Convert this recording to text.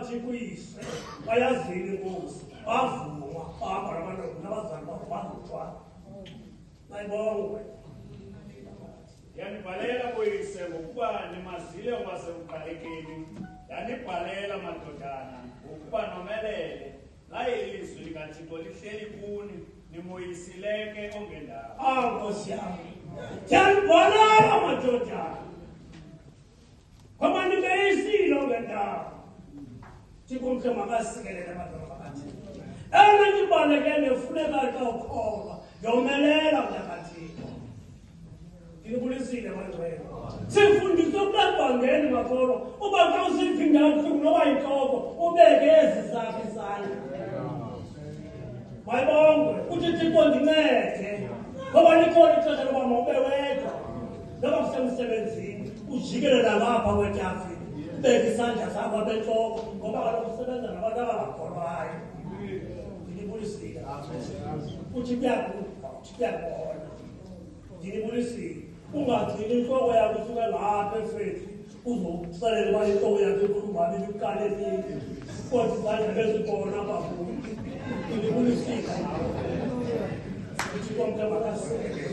bathi kuyise bayazile inkosi bavuma bahamba nabazali babo bazotshwala nayibongwe yanibhalela boyise ngokuba nimazile wasekuqalekeni yanibhalela madodana ngokuba nomelele laye ilizwi likaThixo lihleli kuni nimoyisileke ongendawo Nkosi yami yanibhalela madodana ngoba nibeyisile ongendawo Thixo mhle makasikelele abantwana bakaThixo nibaleke nefuneka xa ukholwa yomelela mntakaThixo Ngikubulisile mangcwele sifundiswe kulabangeni makolo uba xa usiphinda kabuhlungu noba intloko ubeke ezi zakho isandla mayibongwe uthi Thixo ndincede ngoba likhona ixesha loba mawube wedwa noba kusemsebenzini ujikele nalapha kwetafile ubeke isandla sakho apha entloko ngoba kaloku usebenza nabantu abangakholwayo Ngikubulisile uthi kuyakuva uthi kuyabona Ngikubulisile ungagcini inhloko yakho usuke lapha efethi uzokuxelela uba inhloko yakho ikhulumani iqale nini kodwa izandla bezibona apha kuyo Ngikubulisile uthi konke makasikelele